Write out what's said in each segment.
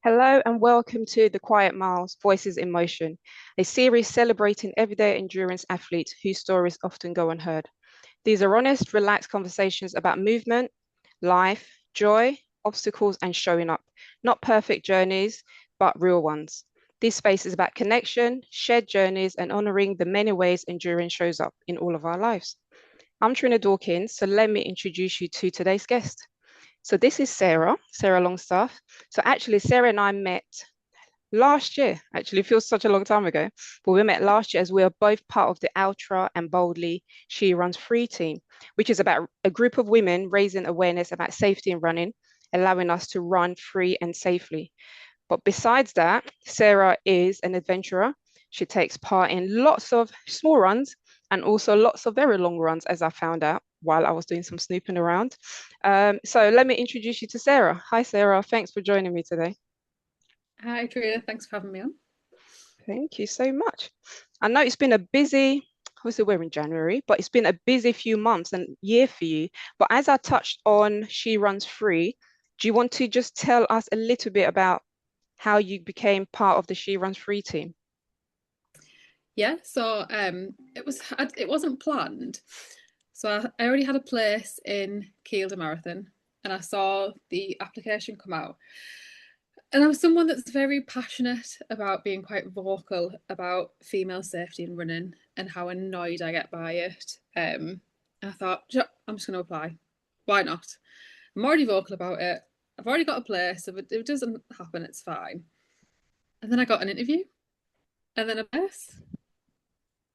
Hello and welcome to The Quiet Miles Voices in Motion, a series celebrating everyday endurance athletes whose stories often go unheard. These are honest, relaxed conversations about movement, life, joy, obstacles, and showing up. Not perfect journeys, but real ones. This space is about connection, shared journeys, and honoring the many ways endurance shows up in all of our lives. I'm Trina Dawkins, so let me introduce you to today's guest. So this is Sarah Longstaff. So actually, Sarah and I met last year. Actually, it feels such a long time ago, but we met last year as we are both part of the Altra and Boldli She Runs Free team, which is about a group of women raising awareness about safety in running, allowing us to run free and safely. But besides that, Sarah is an adventurer. She takes part in lots of small runs and also lots of very long runs, as I found out while I was doing some snooping around. So let me introduce you to Sarah. Hi, Sarah. Thanks for joining me today. Hi, Trina. Thanks for having me on. Thank you so much. I know it's been a busy, obviously we're in January, but it's been a busy few months and year for you. But as I touched on She Runs Free, do you want to just tell us a little bit about how you became part of the She Runs Free team? Yeah, so it wasn't planned. So I already had a place in Kielder Marathon, and I saw the application come out. And I'm someone that's very passionate about being quite vocal about female safety in running and how annoyed I get by it. I thought, I'm just going to apply. Why not? I'm already vocal about it. I've already got a place. If it doesn't happen, it's fine. And then I got an interview, and then a place.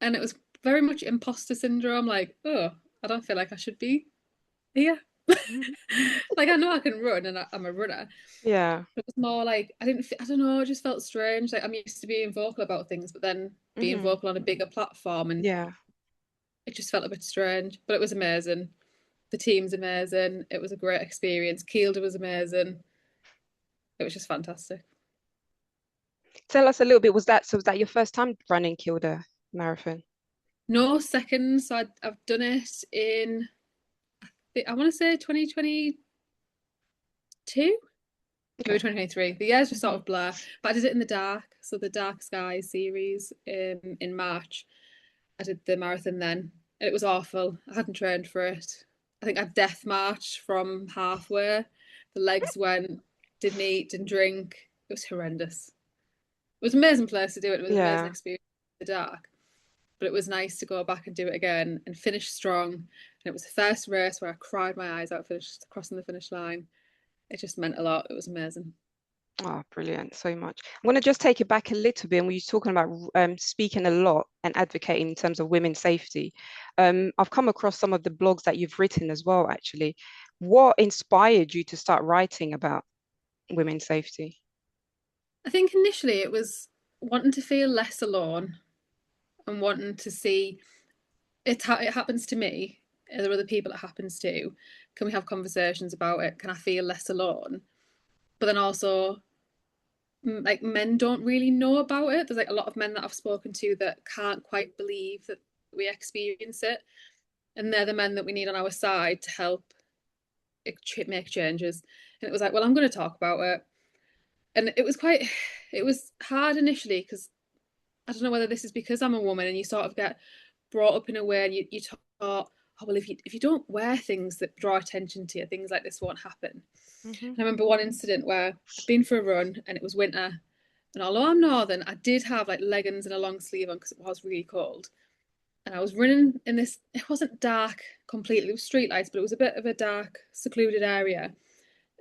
And it was very much imposter syndrome, like, oh, I don't feel like I should be here. Like, I know I can run and I'm a runner. Yeah. But it was more like I don't know, it just felt strange. Like, I'm used to being vocal about things, but then being Hmm. vocal on a bigger platform, and Yeah. it just felt a bit strange. But it was amazing. The team's amazing. It was a great experience. Kielder was amazing. It was just fantastic. Tell us a little bit, was that your first time running Kilda Marathon? No seconds. So I've done it in, I want to say 2022, maybe Okay. 2023. The years just sort Hmm. of blur. But I did it in the dark. So the Dark Skies series in March. I did the marathon then. And it was awful. I hadn't trained for it. I think I death marched from halfway. The legs went, didn't eat, didn't drink. It was horrendous. It was an amazing place to do it. It was an amazing Yeah. experience in the dark. But it was nice to go back and do it again and finish strong. And it was the first race where I cried my eyes out crossing the finish line. It just meant a lot. It was amazing. Oh, brilliant. So much. I'm going to just take it back a little bit. And we were talking about speaking a lot and advocating in terms of women's safety. I've come across some of the blogs that you've written as well, actually. What inspired you to start writing about women's safety? I think initially it was wanting to feel less alone and wanting to see it happens to me. Are there other people it happens to? Can we have conversations about it? Can I feel less alone? But then also, like, men don't really know about it. There's like a lot of men that I've spoken to that can't quite believe that we experience it, and they're the men that we need on our side to help make changes. And it was like, well, I'm going to talk about it, and it was hard initially because I don't know whether this is because I'm a woman and you sort of get brought up in a way and you thought, oh well, if you don't wear things that draw attention to you, things like this won't happen. Hmm. And I remember one incident where I'd been for a run and it was winter, and although I'm northern, I did have like leggings and a long sleeve on because it was really cold. And I was running in this. It wasn't dark completely; it was street lights, but it was a bit of a dark, secluded area.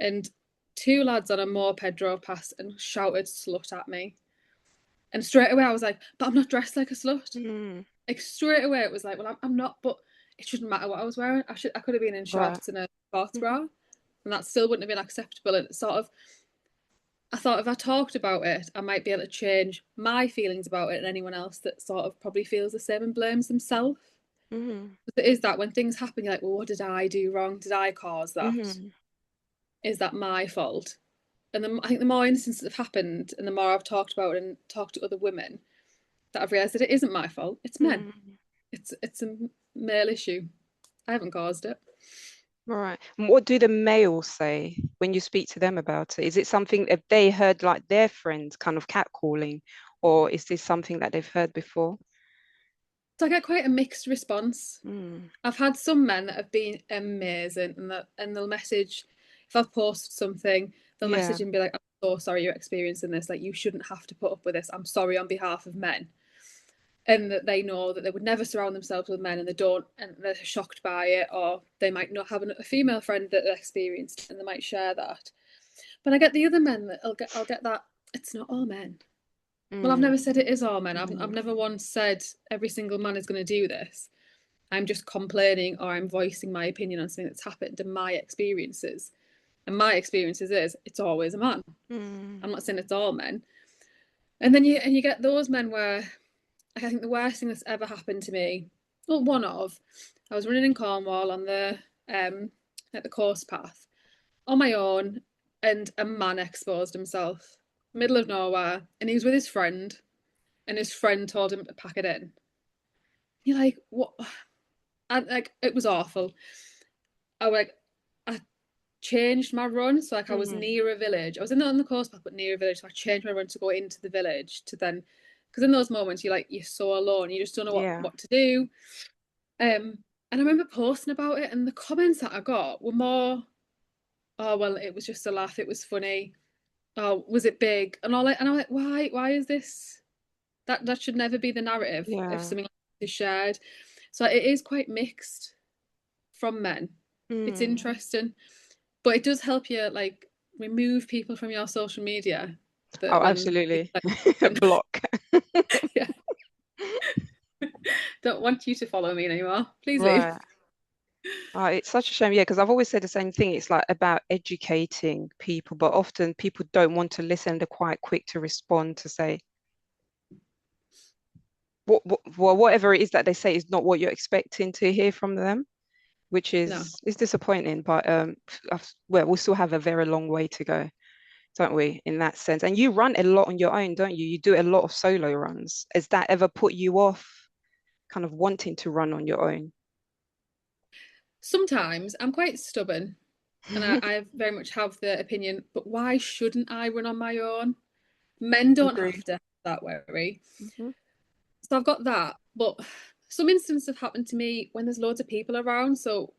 And two lads on a moped drove past and shouted "slut" at me. And straight away I was like, "But I'm not dressed like a slut." Mm, Like straight away it was like, well, I'm not, but it shouldn't matter what I was wearing. I could have been in right. shorts and a sports Mhm. bra, and that still wouldn't have been acceptable. And sort of, I thought if I talked about it, I might be able to change my feelings about it and anyone else that sort of probably feels the same and blames themselves. Mhm. But it is that when things happen, you're like, well, what did I do wrong? Did I cause that? Mhm. Is that my fault? And I think the more instances that have happened, and the more I've talked about it and talked to other women, that I've realised that it isn't my fault. It's men. Mhm. It's a male issue. I haven't caused it. Right. And what do the males say when you speak to them about it? Is it something that they heard like their friends kind of catcalling, or is this something that they've heard before? So I get quite a mixed response. Mm, I've had some men that have been amazing, and they'll message if I've posted something, they'll yeah, message and be like, "I'm so sorry you're experiencing this. Like, you shouldn't have to put up with this. I'm sorry on behalf of men." And that they know that they would never surround themselves with men, and they don't, and they're shocked by it, or they might not have a female friend that they're experienced, and they might share that. But I get the other men that I'll get that it's not all men. Well, I've mm, never said it is all men. I've mm, never once said every single man is going to do this. I'm just complaining, or I'm voicing my opinion on something that's happened in my experiences. And my experiences is it's always a man. mm, I'm not saying it's all men. And then you get those men where, like, I think the worst thing that's ever happened to me, well, I was running in Cornwall on the at the course path on my own, and a man exposed himself, middle of nowhere, and he was with his friend, and his friend told him to pack it in. You're like, what? And like, it was awful. I changed my run, so like I was mm, near a village. I was on the coast path, but near a village. So I changed my run to go into the village to then, because in those moments you're so alone, you just don't know yeah, what to do. And I remember posting about it, and the comments that I got were more, "Oh well, it was just a laugh. It was funny. Oh, was it big?" And all like, and I'm like, why is this? That should never be the narrative if yeah, something like this is shared. So it is quite mixed from men. It's mm. interesting, but it does help you like remove people from your social media that Oh, when absolutely. when Block. yeah, don't want you to follow me anymore. Please leave. Right. Oh, it's such a shame, yeah, because I've always said the same thing. It's like about educating people, but often people don't want to listen. They're quite quick to respond to say, well, whatever it is that they say is not what you're expecting to hear from them, which No. is disappointing. But well, we'll still have a very long way to go, don't we, in that sense? And you run a lot on your own, don't you? You do a lot of solo runs. Has that ever put you off kind of wanting to run on your own? Sometimes I'm quite stubborn, and I very much have the opinion, but why shouldn't I run on my own? Men don't have Agreed. to have that worry. Hmm. So I've got that. But some instances have happened to me when there's loads of people around. So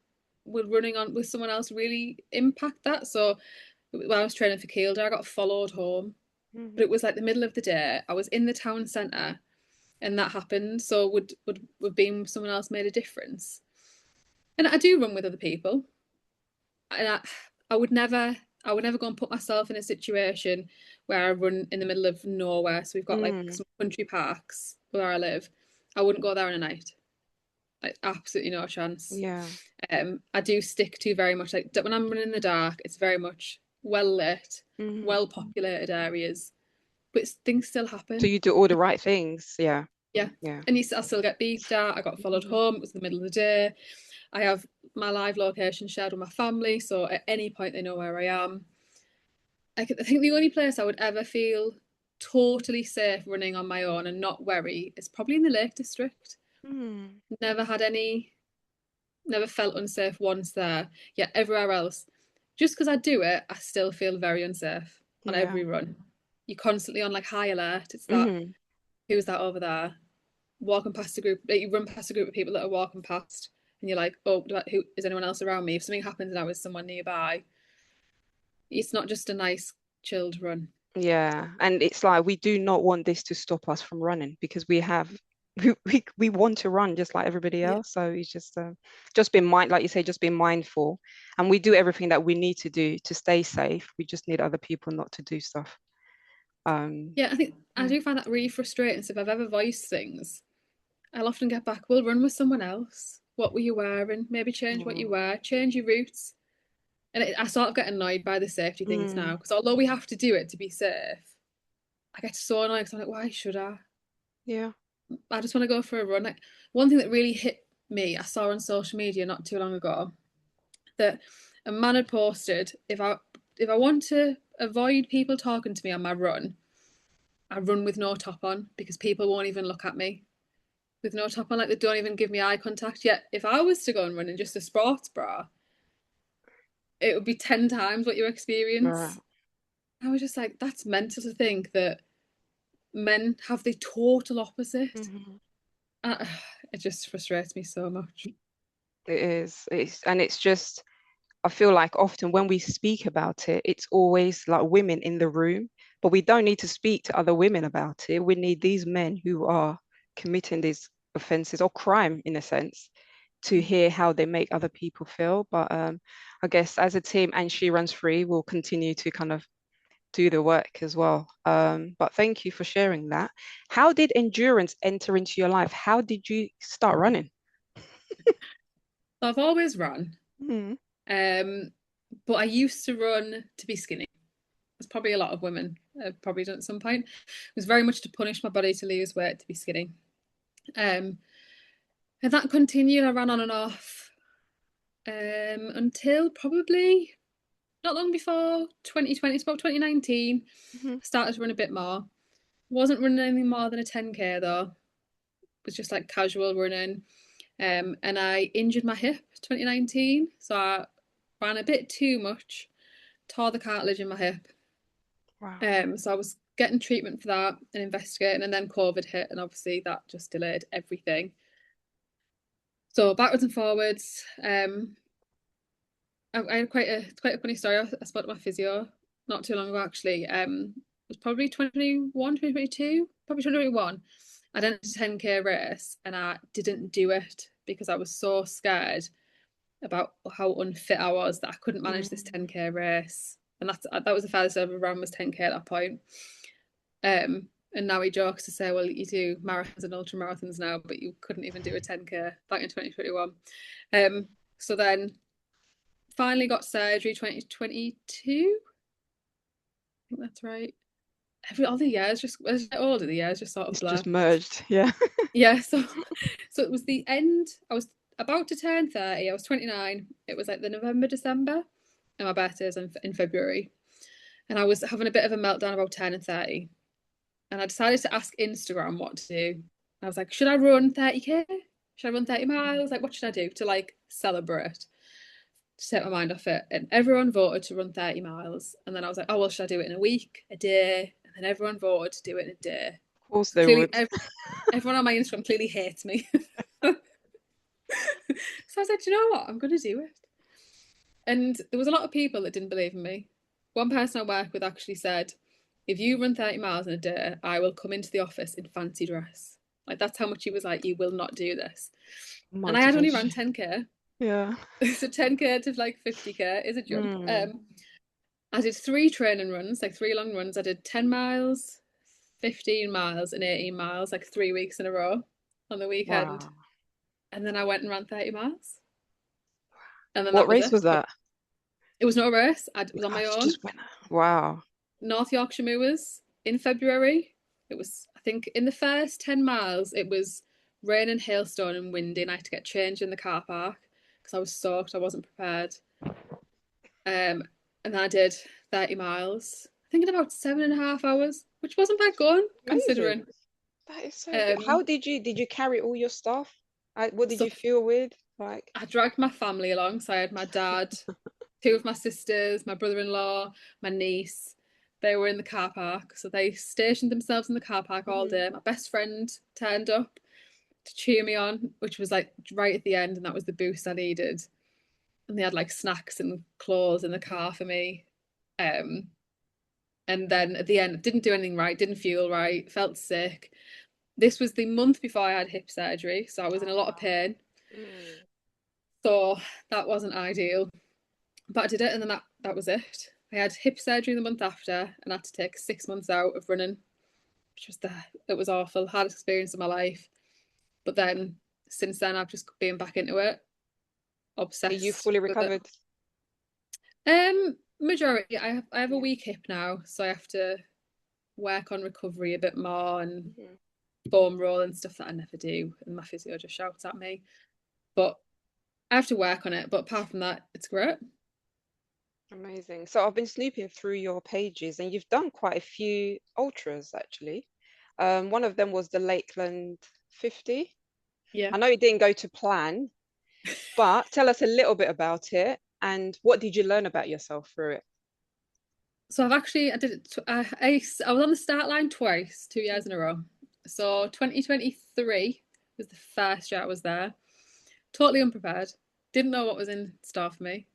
would running on with someone else really impact that? So when I was training for Kielder, I got followed home. But Hmm. it was like the middle of the day. I was in the town centre and that happened. So would being with someone else made a difference? And I do run with other people. And I would never go and put myself in a situation where I run in the middle of nowhere. So we've got like Mm. some country parks where I live. I wouldn't go there in a night. Like absolutely no chance. Yeah. I do stick to very much like when I'm running in the dark, it's very much well lit, Hmm. well populated areas, but things still So happen. you do all the right things. Yeah. Yeah, Yeah. and I still get beeped at. I got followed Mhm. home. It was the middle of the day. I have my live location shared with my family, so at any point they know where I am. I think the only place I would ever feel totally safe running on my own and not worry is probably in the Lake District. Mm. Never had any, never felt unsafe once there. Yet everywhere else, just because I do it, I still feel very unsafe on Yeah. every run. You're constantly on like high alert. It's that, Hmm. who's that over there? Walking past a group, you run past a group of people that are walking past, and you're like, oh, who is anyone else around me? If something happens now, is someone nearby? It's not just a nice chilled run. Yeah. And it's like we do not want this to stop us from running because we have we want to run just like everybody Yeah. else. So it's just being like you say, just being mindful. And we do everything that we need to do to stay safe. We just need other people not to do stuff. Um, Yeah, I think I yeah. do find that really frustrating. So if I've ever voiced things, I'll often get back, we'll run with someone else. What were you wearing? Maybe change what you Mm. wear, change your routes. And I sort of get annoyed by the safety things now Mm. because although we have to do it to be safe, I get so annoyed because I'm like, why should I? Yeah. I just want to go for a run. Like one thing that really hit me, I saw on social media not too long ago that a man had posted, if I want to avoid people talking to me on my run, I run with no top on because people won't even look at me with no top on. Like they don't even give me eye contact. Yet if I was to go and run in just a sports bra, it would be 10 times what you Right. experience. I was just like, that's mental to think that men have the total opposite. Mhm. Uh, it just frustrates me so much. It is. And it's just, I feel like often when we speak about it, it's always like women in the room, but we don't need to speak to other women about it. We need these men who are committing these offenses or crime in a sense to hear how they make other people feel. But I guess as a team and She Runs Free, we'll continue to kind of do the work as well. But thank you for sharing that. How did endurance enter into your life? How did you start running? So I've always run, Mm. um, but I used to run to be skinny. As probably a lot of women have probably done at some point. It was very much to punish my body to lose weight, to be skinny. Um, and that continued. I ran on and off until probably not long before 2020, it's about 2019. Mhm. I started to run a bit more. Wasn't running anything more than a 10k though. It was just like casual running. And I injured my hip 2019, so I ran a bit too much, tore the cartilage in my hip. Wow. So I was getting treatment for that and investigating, and then COVID hit, and obviously that just delayed everything. So backwards and forwards. I had quite a funny story. I spoke to my physio not too long ago actually. It was probably 2021, 2022, probably 2021. I did a 10k race and I didn't do it because I was so scared about how unfit I was that I couldn't manage this Mm. 10k race. And that was the farthest I ever ran was 10k at that point. And now he jokes to say, well, you do marathons and ultra marathons now, but you couldn't even do a 10k back in 2021. So then finally got surgery 2022. I think that's right. All the years just as I get older, the years just sort of It's blur. just merged. Yeah. Yeah, so it was the end. I was about to turn 30. I was 29. It was like the November, December, and my birthday is in February. And I was having a bit of a meltdown about 10 and 30. And I decided to ask Instagram what to do. I was like, should I run 30k? Should I run 30 miles? Like, what should I do to like celebrate? To take my mind off it. And everyone voted to run 30 miles. And then I was like, oh, well, should I do it in a week, a day? And then everyone voted to do it in a day. Of course So they clearly, would. everyone on my Instagram clearly hates me. So I was like, do you know what? I'm going to do it. And there was a lot of people that didn't believe in me. One person I work with actually said, if you run 30 miles in a day, I will come into the office in fancy dress. Like, that's how much he was like, you will not do this. And I had only Motivation. ran 10k. Yeah. So 10k to like 50k is a jump. Mm. I did 3 training runs, like 3 long runs. I did 10 miles, 15 miles, and 18 miles, like 3 weeks in a row on the weekend. Wow. And then I went and ran 30 miles. And then What that was race it. was that? It was no race. I was on Oh, my you own. just went. Wow. North Yorkshire Moors in February. It was, I think, in the first 10 miles, it was rain and hailstone and windy, and I had to get changed in the car park because I was soaked. I wasn't prepared. And then I did 30 miles, I think in about 7.5 hours, which wasn't bad going Amazing. considering. That is so good. How Um, did you carry all your stuff? What did so you feel with? Like, I dragged my family along. So I had my dad, two of my sisters, my brother-in-law, my niece. They were in the car park, so they stationed themselves in the car park all mhm. day. My best friend turned up to cheer me on, which was like right at the end, and that was the boost I needed. And they had like snacks and clothes in the car for me. Um, and then at the end, didn't do anything right, didn't feel right, felt sick. This was the month before I had hip surgery, so I was in a lot of pain. Mm. So that wasn't ideal. But I did it, and then that was it. I had hip surgery the month after, and I had to take 6 months out of running, which was it was awful, hardest experience of my life. But then since then, I've just been back into it, Are you obsessed fully with it. recovered? Majority. I have a Yeah. weak hip now, so I have to work on recovery a bit more and Mhm. foam roll and stuff that I never do. And my physio just shouts at me. But I have to work on it. But apart from that, it's great. Amazing. So I've been snooping through your pages and you've done quite a few ultras actually. One of them was the Lakeland 50. Yeah. I know it didn't go to plan, but tell us a little bit about it And what did you learn about yourself through it? So I did it. I was on the start line twice, 2 years in a row. So 2023 was the first year I was there. Totally unprepared. Didn't know what was in store for me.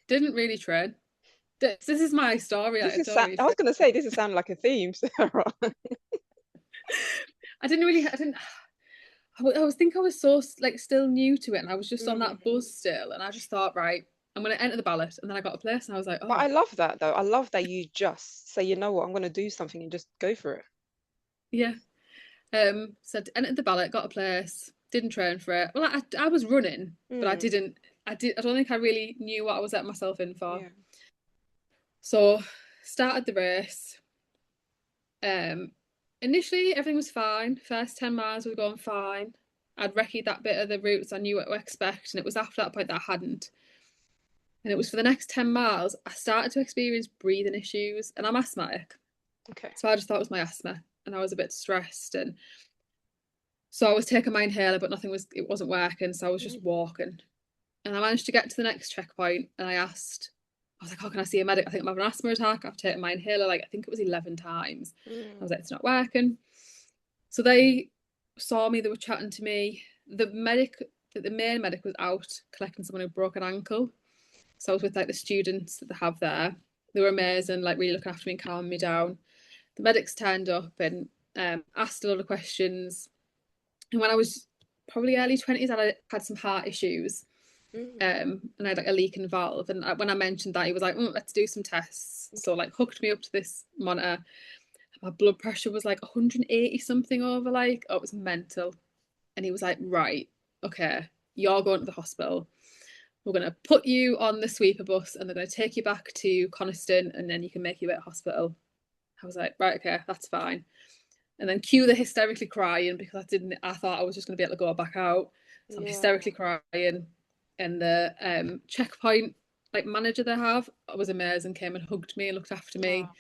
Didn't really train. This is my story. I don't really I was train. going to say, this is sounding like a theme, Sarah. I didn't really. I didn't. I was think I was so like still new to it, and I was just on that buzz still, and I just thought, right, I'm going to enter the ballot, and then I got a place, and I was like, But oh I love that though. I love that you just say, you know what, I'm going to do something and just go for it. yeah. So I entered the ballot, got a place, didn't train for it. Well, I was running, but I Mm, didn't. I don't think I really knew what I was letting myself in for. yeah. So started the race. Um, Initially everything was fine. First 10 miles were going fine. I'd recce that bit of the routes. I knew what to expect, and it was after that point that I hadn't. And it was for the next 10 miles I started to experience breathing issues, and I'm asthmatic, Okay. so I just thought it was my asthma, and I was a bit stressed, and so I was taking my inhaler, but it wasn't working, so I was just Mm, walking. And I managed to get to the next checkpoint, and I was like, "Oh, can I see a medic? I think I'm having an asthma attack. I've taken my inhaler like I think it was 11 times." I mm, was like, "It's not working." So they saw me, they were chatting to me. The main medic was out collecting someone who broke an ankle. So I was with like the students that they have there. They were amazing, like really looking after me and calming me down. The medics turned up and asked a lot of questions. And when I was probably early 20s, I had some heart issues, mm. and I had like a leak in valve. And when I mentioned that, he was like, let's do some tests. So like hooked me up to this monitor. My blood pressure was like 180 something over, like, oh, it was mental. And he was like, right, okay, you're going to the hospital. We're going to put you on the sweeper bus and they're going to take you back to Coniston and then you can make your way to hospital. I was like, right, okay, that's fine. And then cue the hysterically crying because I thought I was just going to be able to go back out. So I'm Yeah. hysterically crying. And the checkpoint like manager they have was amazing, came and hugged me and looked after me. Oh,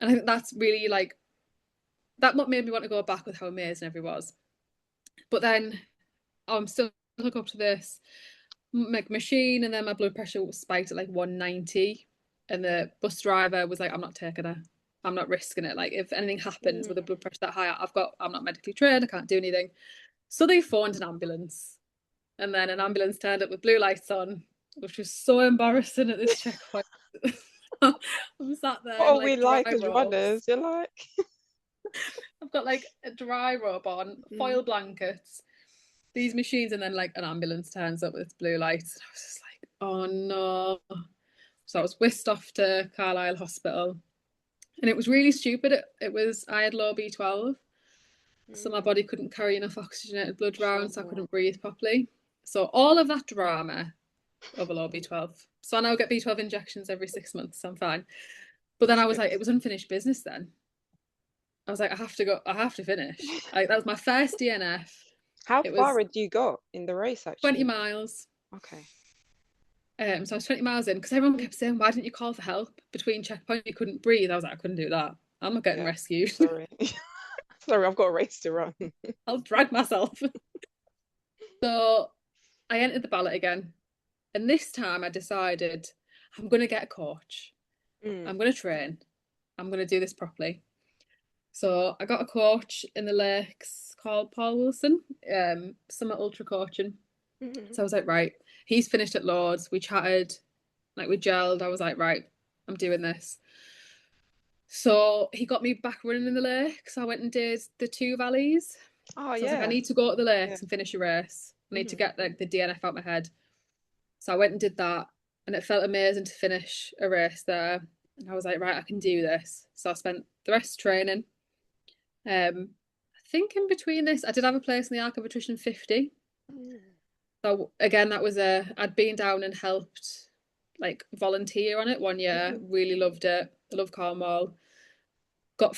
And I think that's really like, that what made me want to go back with how amazing everyone was. But then I'm still hooked up to this like machine, and then my blood pressure was spiked at like 190, and the bus driver was like, "I'm not taking it. I'm not risking it. Like if anything happens with a blood pressure that high, I'm not medically trained. I can't do anything." So they phoned an ambulance, and then an ambulance turned up with blue lights on, which was so embarrassing at this checkpoint. I'm sat there what in are we like dry like as robes. runners? You're like, I've got like a dry robe on, mm, foil blankets, these machines, and then like an ambulance turns up with its blue lights. And I was just like, oh no. So I was whisked off to Carlisle Hospital. And it was really stupid. I had low B12. So my body couldn't carry enough oxygenated blood around, so I sure. couldn't breathe properly. So all of that drama of a low B12. So I now get B12 injections every 6 months. So I'm fine. But then That's I was good. like, it was unfinished business then. I was like, I have to go, I have to finish. Like that was my first DNF. How It far was had you got in the race 20 actually? miles. Okay. So I was 20 miles in because everyone kept saying, why didn't you call for help between checkpoint? You couldn't breathe. I was like, I couldn't do that. I'm not getting Yeah. rescued. Sorry. Sorry, I've got a race to run. I'll drag myself. So I entered the ballot again. And this time I decided I'm going to get a coach. Mm. I'm going to train. I'm going to do this properly. So I got a coach in the Lakes called Paul Wilson, summer ultra coaching. Mm. So I was like, right, he's finished at Lords. We chatted, like we gelled. I was like, right, I'm doing this. So he got me back running in the lakes. I went and did the two valleys. Oh So I was like, I yeah. need to go to the Yeah. lakes and finish a race. I need to get like the DNF out my head. So I went and did that, and it felt amazing to finish a race there. And I was like, right, I can do this. So I spent the rest training. I think in between this, I did have a place in the Arc of Attrition 50. Mm. So again, I'd been down and helped like volunteer on it 1 year. Really loved it. I love Cornwall. Got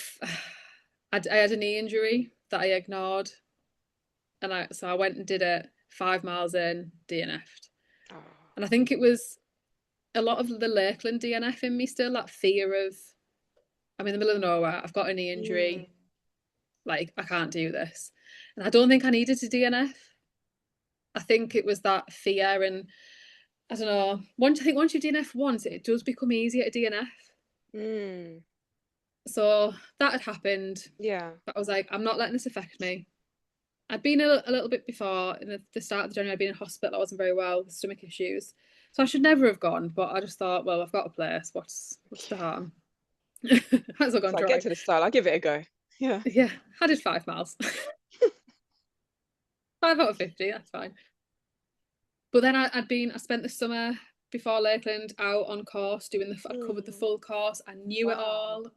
I had a knee injury that I ignored, and I went and did it 5 miles in, DNF'd. Oh. And I think it was a lot of the Lakeland DNF in me still, that fear of I'm in the middle of nowhere, I've got a knee Mm. injury, like I can't do this. And I don't think I needed to DNF. I think it was that fear, and I don't know. I think once you DNF once, it does become easier to DNF. Mm. So that had happened. Yeah. But I was like, I'm not letting this affect me. I'd been a little bit before in the start of the January. I'd been in hospital. I wasn't very well with stomach issues, so I should never have gone. But I just thought, well, I've got a place. What's the harm? Might as well go and So I get try. to the start, I'll give it a go. Yeah. Yeah, I did 5 miles. 5 out of 50. That's fine. But then I spent the summer before Lakeland out on course doing I'd covered the Mm. full course. I knew it Wow. all.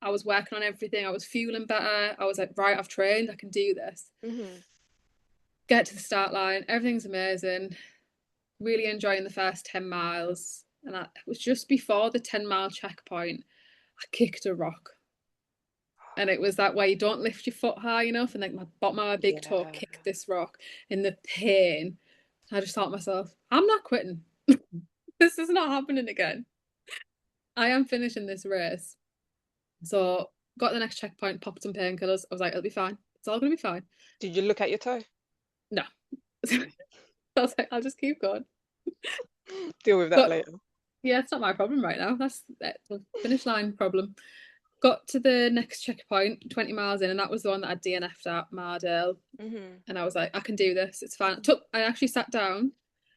I was working on everything. I was feeling better. I was like, right, I've trained. I can do this. Hmm. Get to the start line. Everything's amazing. Really enjoying the first 10 miles. And it was just before the 10-mile checkpoint. I kicked a rock. And it was that way you don't lift your foot high enough. And like my bottom of my big toe Yeah. kicked this rock in the pain. I just thought to myself, I'm not quitting. This is not happening again. I am finishing this race. So got the next checkpoint, popped some painkillers. I was like, it'll be fine. It's all gonna be fine. Did you look at your toe? No. I was like, I'll just keep going. Deal with that But later. yeah, it's not my problem right now. That's the finish line problem. Got to the next checkpoint, 20 miles in, and that was the one that I DNF'd at Mardale. Hmm. And I was like, I can do this. It's fine. I actually sat down,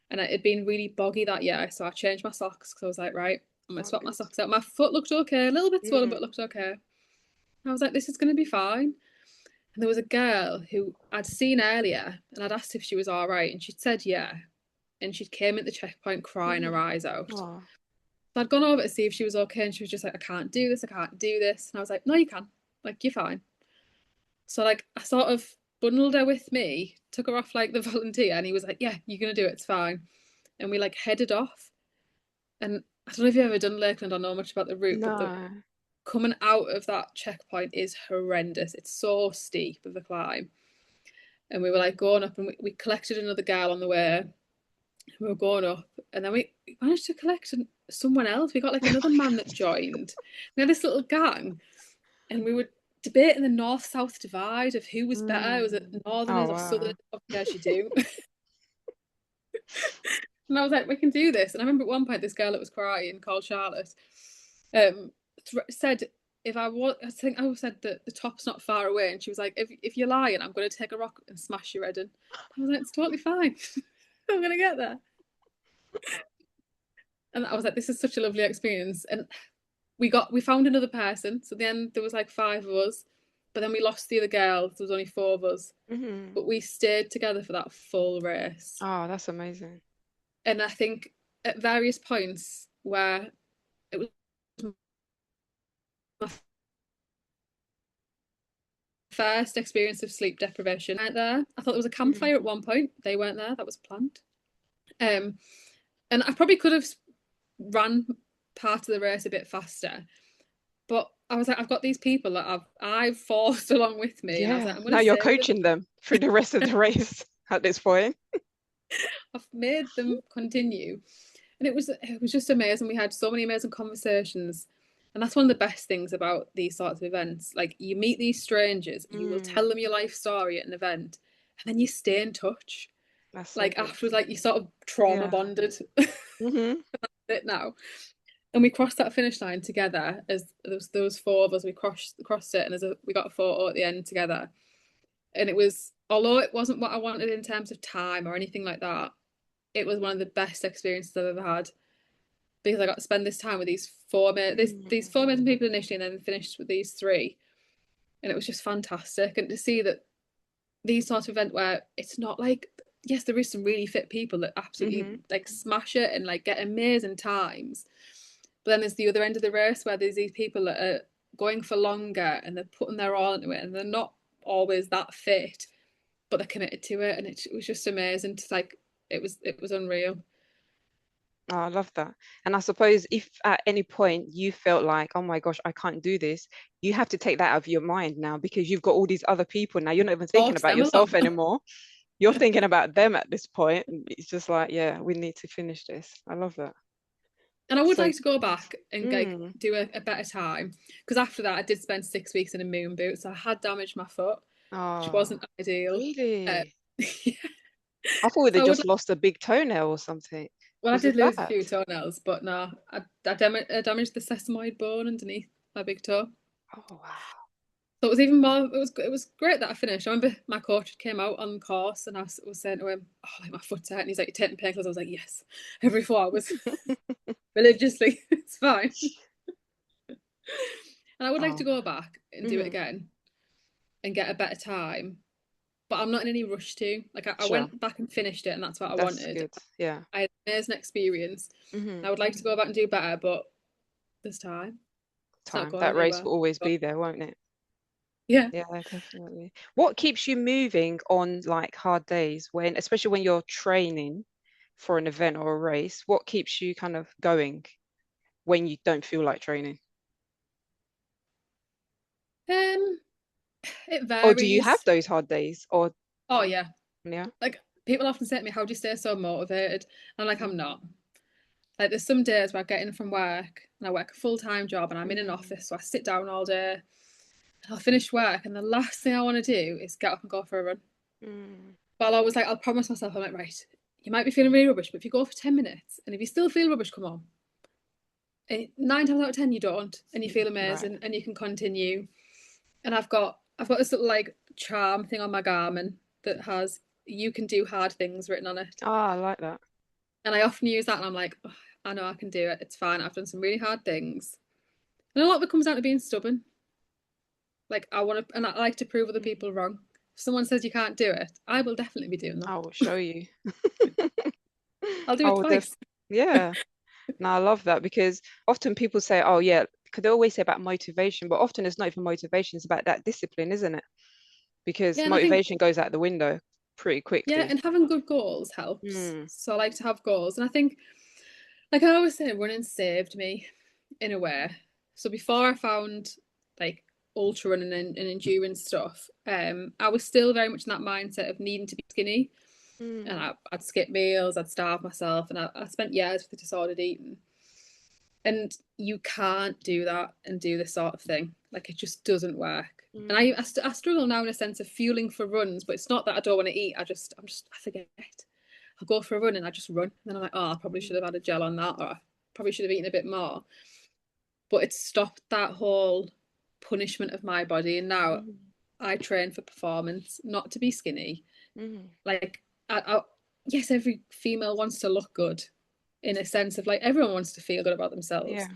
and it had been really boggy that year, so I changed my socks because I was like, right, I'm gonna Oh, swap my good. socks out. My foot looked okay, a little bit swollen, but Mm. looked okay. I was like, this is gonna be fine. And there was a girl who I'd seen earlier, and I'd asked if she was all right, and she'd said yeah. And she came at the checkpoint crying her Hmm. eyes out. Oh. So I'd gone over to see if she was okay, and she was just like, I can't do this, I can't do this. And I was like, no, you can. Like, you're fine. So like I sort of bundled her with me, took her off like the volunteer, and he was like, yeah, you're gonna do it, it's fine. And we like headed off. And I don't know if you've ever done Lakeland or know much about the route, but the No. coming out of that checkpoint is horrendous. It's so steep of a climb. And we were like going up, and we collected another girl on the way. We were going up, and then we managed to collect someone else. We got like another man that joined. We had this little gang, and we were debating the north-south divide of who was better. Was it Mm. Oh, northerners or southerners? wow. Obviously, as you do. And I was like, we can do this. And I remember at one point, this girl that was crying, called Charlotte, um, said, if I was, I think I said that the top's not far away. And she was like, if you're lying, I'm going to take a rock and smash your head in. I was like, it's totally fine. I'm going to get there. And I was like, this is such a lovely experience. And we found another person. So then there was like 5 of us, but then we lost the other girl. There was only 4 of us, Hmm. but we stayed together for that full race. Oh, that's amazing. And I think at various points where it was my first experience of sleep deprivation weren't there. I thought there was a campfire at Mm. one point. They weren't there. That was planned. Um, and I probably could have ran part of the race a bit faster, but I was like, I've got these people that I've forced along with me, and I was like, Yeah. I'm going Now to you're save them. coaching them through the rest of the race at this point. I've made them continue, and it was just amazing. We had so many amazing conversations, and that's one of the best things about these sorts of events. Like you meet these strangers, you will Mm. tell them your life story at an event, and then you stay in touch. That's so Like good. afterwards, like you sort of trauma Yeah. bonded Hmm. it now. And we crossed that finish line together as those 4 of us. We crossed it, and we got a photo at the end together. And it was, although it wasn't what I wanted in terms of time or anything like that, it was one of the best experiences I've ever had, because I got to spend this time with these 4 amazing people initially, and then finished with these 3, and it was just fantastic. And to see that these sort of event where it's not like, yes, there is some really fit people that absolutely Hmm. like smash it and like get amazing times, but then there's the other end of the race where there's these people that are going for longer, and they're putting their all into it, and they're not always that fit, but they're committed to it. And it was just amazing to like, it was unreal. Oh, I love that. And I suppose if at any point you felt like, oh my gosh, I can't do this, you have to take that out of your mind now because you've got all these other people now. You're not even thinking Brought about them along. yourself anymore. You're thinking about them at this point. It's just like, yeah, we need to finish this. I love that. And I would So, like to go back and like mm, do a better time, because after that I did spend 6 weeks in a moon boot, so I had damaged my foot, which oh, wasn't ideal. Uh, really? yeah. I thought So they I would just lost a big toenail or something. Well, I Was did it lose a bad? few toenails, but no, I damaged the sesamoid bone underneath my big toe. Oh wow. So it was even more. It was great that I finished. I remember my coach came out on the course, and I was saying to him, "Oh, like my foot's hurt," and he's like, "You're taking painkillers." I was like, "Yes." Every 4 hours, religiously. It's fine. And I would like to Oh. go back and do it Hmm. again and get a better time, but I'm not in any rush to. Like I Sure. went back and finished it, and that's what I That's wanted. good. Yeah. I had an amazing experience. Hmm. I would like to go back and do better, but there's time. It's not Time. going That race anywhere. will always But be there, won't it? yeah. Yeah, definitely. What keeps you moving on like hard days when, especially when you're training for an event or a race, what keeps you kind of going when you don't feel like training? Um, it Or do you have varies. those hard days? Or Oh yeah. yeah. Like people often say to me, "How do you stay so motivated?" And I'm like, I'm Mm, not. Like there's some days where I get in from work and I work a full-time job and I'm in an mm, office, so I sit down all day and I'll finish work and the last thing I want to do is get up and go for a run. mm, But I'll promise myself, I'm like, right, you might be feeling really rubbish, but if you go for 10 minutes and if you still feel rubbish, come on. And 9 times out of 10 you don't, and you feel right. amazing and you can continue. And I've got this little like charm thing on my garment that has "you can do hard things" written on it. Ah, I like that. And I often use that and I'm like, oh, I know I can do it. It's fine. I've done some really hard things. And a lot of it comes down to being stubborn. Like I want to, and I like to prove other Mm, people wrong. If someone says you can't do it, I will definitely be doing that. I will show you. I'll do I it will def twice. yeah. No, I love that because often people say, oh yeah, because they always say about motivation, but often it's not even motivation, it's about that discipline, isn't it? Because Yeah, and I think, motivation goes out the window pretty yeah, quickly. and having good goals helps. Mm, So I like to have goals. And I think, like I always say, running saved me in a way. So before I found like ultra running and endurance stuff, I was still very much in that mindset of needing to be skinny. And mm, I'd skip meals, I'd starve myself, and I spent years with the disordered eating. And you can't do that and do this sort of thing. Like it just doesn't work. And mm, I struggle now in a sense of fueling for runs, but it's not that I don't want to eat. I forget. I'll go for a run and I just run. And then I'm like, oh, I probably should mm, have had a gel on that, or I probably should have eaten a bit more. But it stopped that whole punishment of my body. And now mm, I train for performance, not to be skinny. mm. Like, yes, every female wants to look good in a sense of like everyone wants to feel good about themselves, Yeah.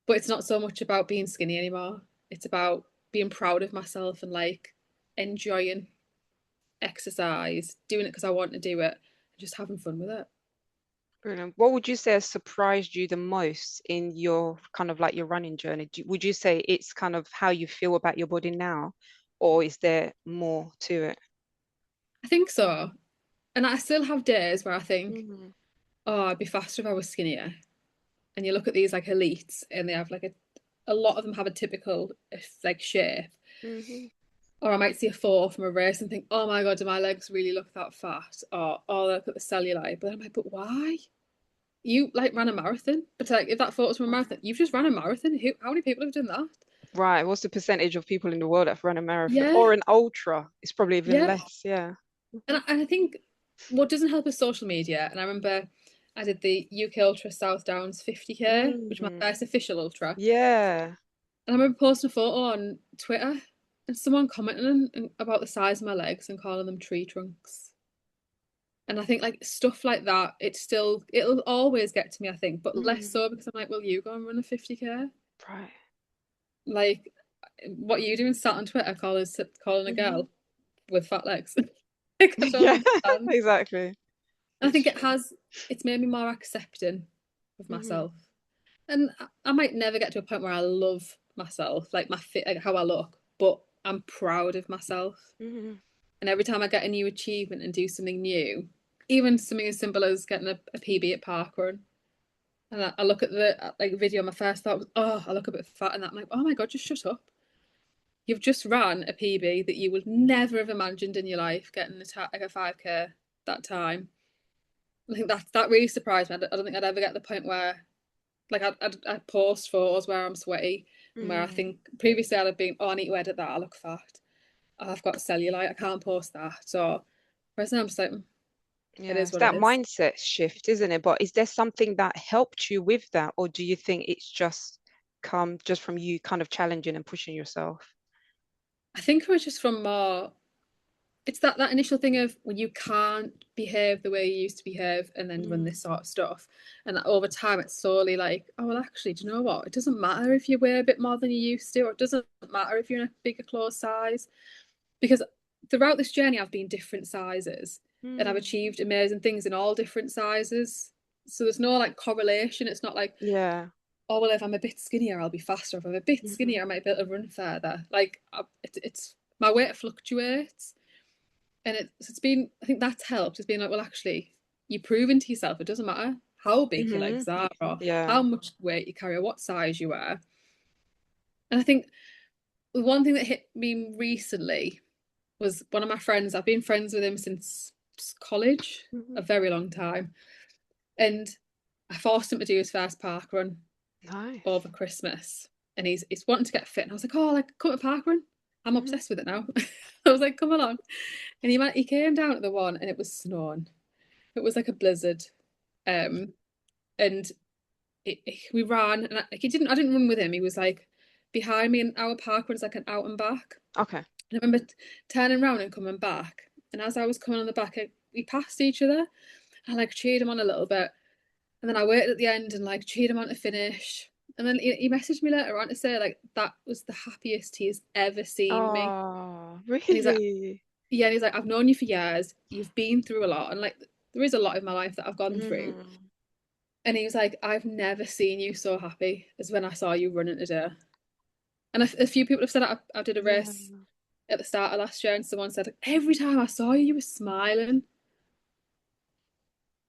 but it's not so much about being skinny anymore. It's about being proud of myself and like enjoying exercise, doing it because I want to do it, and just having fun with it. Brilliant. What would you say has surprised you the most in your kind of like your running journey? Would you say it's kind of how you feel about your body now, or is there more to it? I think so. And I still have days where I think, Mm, oh, I'd be faster if I was skinnier. And you look at these like elites and they have like a lot of them have a typical like shape. hmm. Or I might see a photo from a race and think, oh my God, do my legs really look that fat? Or, oh, look at the cellulite. But I'm like, but why? You like ran a marathon. But like, if that photo's from a marathon, you've just ran a marathon. How many people have done that? Right. What's the percentage of people in the world that have run a marathon Yeah, or an ultra? It's probably even yeah. less. Yeah. And I think what doesn't help is social media. And I remember I did the UK Ultra South Downs 50K, which was Mm, my first official ultra. yeah. And I remember posting a photo on Twitter and someone commenting about the size of my legs and calling them tree trunks. And I think like stuff like that, it'll always get to me, I think, but less Mm, so because I'm like, well, you go and run a 50K. right. Like, what are you doing sat on Twitter calling a Hmm. girl with fat legs? Like, I don't Yeah, understand. exactly. And I It's think true. it's made me more accepting of Hmm. myself. And I might never get to a point where I love myself, like my fit, like how I look, but I'm proud of myself. Hmm. And every time I get a new achievement and do something new, even something as simple as getting a PB at parkrun, and I look at the like video, my first thought was, oh, I look a bit fat, and that I'm like, oh my God, just shut up. You've just ran a PB that you would never have imagined in your life getting like a 5K that time. I think that really surprised me. I don't think I'd ever get to the point where like I'd post photos where I'm sweaty and where I Mm. think previously I'd have been, oh, I need to edit that. I look fat. Oh, I've got cellulite. I can't post that. So whereas now I'm just like, It Yeah, is it's what it that is. mindset shift, isn't it? But is there something that helped you with that, or do you think it's just come just from you kind of challenging and pushing yourself? I think it was just from more, it's that initial thing of when you can't behave the way you used to behave and then run Mm. this sort of stuff. And that over time it's slowly like, oh well actually, do you know what? It doesn't matter if you weigh a bit more than you used to, or it doesn't matter if you're in a bigger clothes size. Because throughout this journey I've been different sizes and I've Mm. achieved amazing things in all different sizes. So there's no like correlation. It's not like, Yeah. oh well, if I'm a bit skinnier I'll be faster. If I'm a bit Hmm. skinnier I might be able to run further. Like it's my weight fluctuates, and it's been, I think that's helped. It's been like, well actually, you've proven to yourself it doesn't matter how big your Hmm. legs are or Yeah. how much weight you carry or what size you are. And I think the one thing that hit me recently was one of my friends. I've been friends with him since college, Hmm. a very long time, and I forced him to do his first park run Nice. over Christmas, and he's wanting to get fit. And I was like, oh, like come to park run. I'm Hmm. obsessed with it now. I was like, come along. And he came down at the one, and it was snowing. It was like a blizzard. Um, and we ran, and I didn't run with him. He was like behind me, and our park was like an out and back. Okay. And I remember turning around and coming back. And as I was coming on the back, we passed each other. I like cheered him on a little bit, and then I waited at the end and like cheered him on to finish. And then he messaged me later on to say like that was the happiest he has ever seen me. Oh, And he's like, really? yeah, and he's like, I've known you for years. You've been through a lot, and like there is a lot in my life that I've gone through. Mm. And he was like, I've never seen you so happy as when I saw you running today. And a few people have said I did a Yeah. race at the start of last year, and someone said every time I saw you, you were smiling.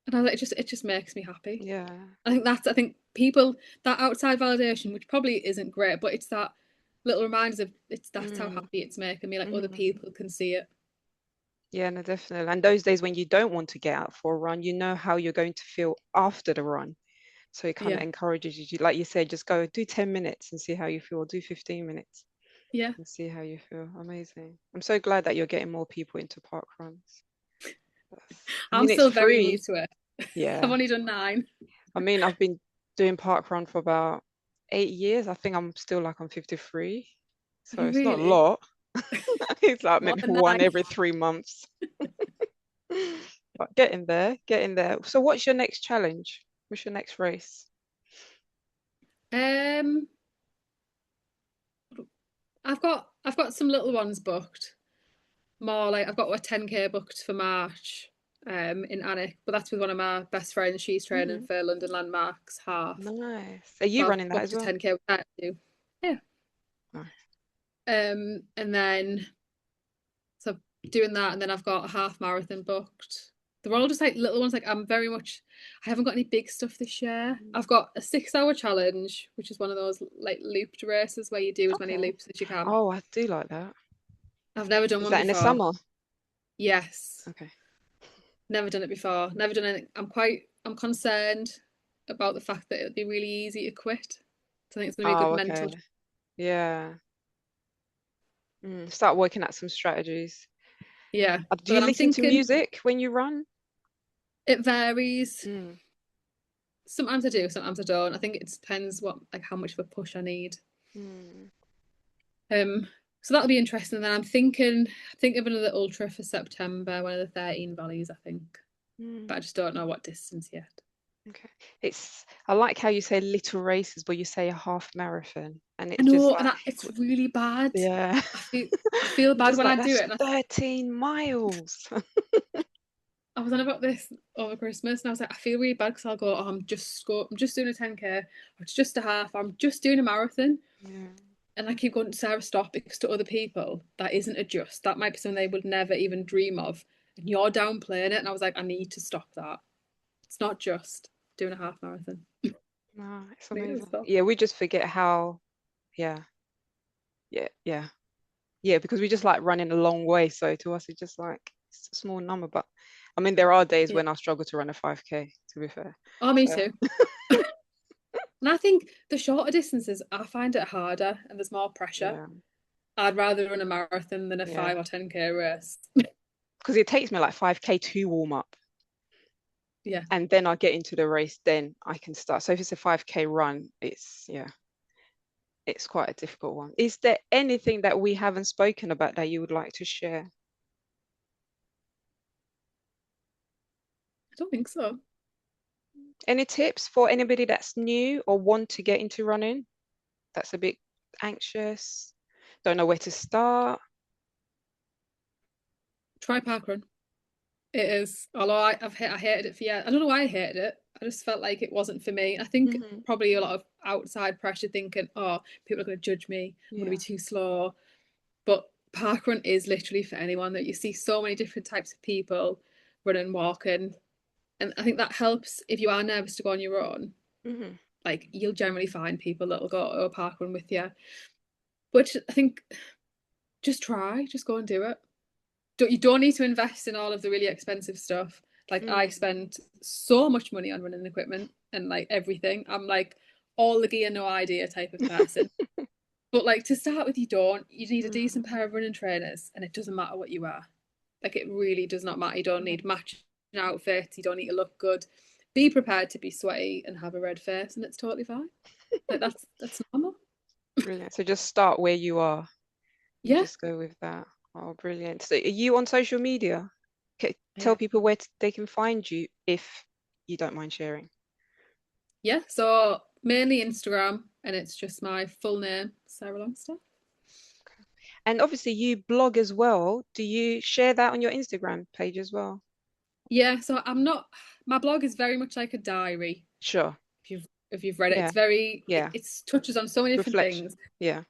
And I was like, it just makes me happy. Yeah. I think people, that outside validation, which probably isn't great, but it's that little reminders of that's how Mm. happy it's making me. Like other Hmm. people can see it. Yeah, no, definitely. And those days when you don't want to get out for a run, you know how you're going to feel after the run. So it kind of Yeah, encourages you to, like you said, just go do 10 minutes and see how you feel, do 15 minutes yeah. and see how you feel. Amazing. I'm so glad that you're getting more people into park runs. I I'm mean, it's still very new free. to it. I've Yeah. only done 9. I mean, I've been doing park run for about 8 years. I think I'm still like I'm 53. Are So you it's not a really? lot. It's like More maybe than one 9. every 3 months. But getting there, getting there. So what's your next challenge? What's your next race? Um, I've got some little ones booked. More like I've got a 10K booked for March, in Alnwick, but that's with one of my best friends. She's training Hmm. for London Landmarks half. Nice. Are you So I've running that as booked a well? 10K with her too. Yeah. Nice. And then so doing that, and then I've got a half marathon booked. They're all just like little ones. Like I haven't got any big stuff this year. Mhm. I've got a 6 hour challenge, which is one of those like looped races where you do as many Okay. loops as you can. Oh, I do like that. I've never done Is one that in the before. summer? Yes, Okay. never done it before. Never done it. I'm concerned about the fact that it'd be really easy to quit. So I think it's gonna be a good Oh, mental. okay. Yeah. Start working out some strategies. Yeah, Do but you then I'm listen to thinking music when you run? it varies. Mm. Sometimes I do, sometimes I don't. I think it depends what like how much of a push I need. Mm. Um, so that'll be interesting. And then think of another ultra for September, one of the 13 valleys, I think. But I Mm. just don't know what distance yet. Okay. I like how you say little races, but you say a half marathon, and I it's just know, and like, it's really bad. yeah. I feel I feel You're bad just when I like, do that's it. And 13 miles. I was on about this over Christmas, and I was like, I feel really bad because I'll go, oh, I'm just doing a 10K, or it's just a half, or I'm just doing a marathon. Yeah. And I keep going, Sarah, stop, because to other people, that isn't a just. That might be something they would never even dream of. And you're downplaying it. And I was like, I need to stop that. It's not just doing a half marathon. No, it's I need to amazing. stop. Yeah, we just forget how, yeah, yeah. Yeah, because we just like running a long way. So to us, it's just like it's a small number. But I mean, there are days Yeah. when I struggle to run a 5K, to be fair. Oh, me So too. And I think the shorter distances, I find it harder and there's more pressure. yeah, I'd rather run a marathon than a yeah. 5 or 10K race. Because it takes me like 5K to warm up. Yeah. and then I get into the race, then I can start. So if it's a 5K run, it's quite a difficult one. Is there anything that we haven't spoken about that you would like to share? I don't think so. Any tips for anybody that's new or want to get into running, that's a bit anxious, don't know where to start? Try parkrun. It is. Although I hated it for years. I don't know why I hated it. I just felt like it wasn't for me. I think Hmm. probably a lot of outside pressure, thinking, oh, people are going to judge me. I'm going to Yeah. be too slow. But parkrun is literally for anyone. That you see so many different types of people running, walking, and I think that helps if you are nervous to go on your own. Hmm. Like you'll generally find people that'll go to a parkrun with you. Which I think just go and do it. You don't need to invest in all of the really expensive stuff. Like I Mm. spent so much money on running equipment and like everything. I'm like all the gear, no idea type of person. But like to start with, you don't. You need a Mm. decent pair of running trainers, and it doesn't matter what you are. Like it really does not matter. You don't Yeah. need matching outfits. You don't need to look good. Be prepared to be sweaty and have a red face, and it's totally fine. Like that's normal. Brilliant. So just start where you are and Yeah, just go with that. Oh, brilliant. So are you on social media? Okay, tell yeah, people where they can find you if you don't mind sharing. yeah. So mainly Instagram, and it's just my full name, Sarah Longstaff. And obviously you blog as well. Do you share that on your Instagram page as well? Yeah, so I'm not. My blog is very much like a diary. Sure. If you've read it, Yeah. it's very Yeah. it's touches on so many different Reflection. things, Yeah.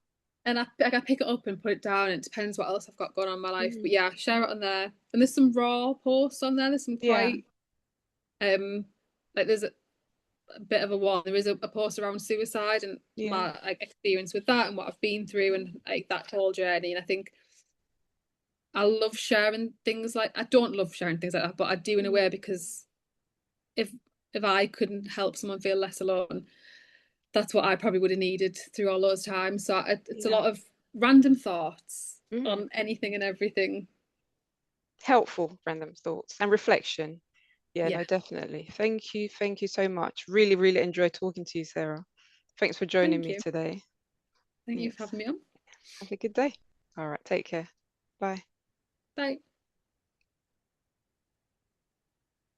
and I pick it up and put it down. And it depends what else I've got going on in my life, but Mhm. yeah, I share it on there. And there's some raw posts on there. There's some Yeah. quite um like there's a bit of a one. There is a post around suicide and Yeah. my like experience with that and what I've been through and like that whole journey. And I think I love sharing things like I don't love sharing things like that, but I do in a Mm. way because if if I couldn't help someone feel less alone, that's what I probably would have needed through all those times. So it's a Yeah. lot of random thoughts Mm. on anything and everything. Helpful random thoughts and reflection. Yeah, Yeah, no, definitely. Thank you. Thank you so much. Really, really enjoyed talking to you, Sarah. Thanks for joining thank me you. today. Thank you for Thanks. having me on. Have a good day. All right, take care. Bye. Bye.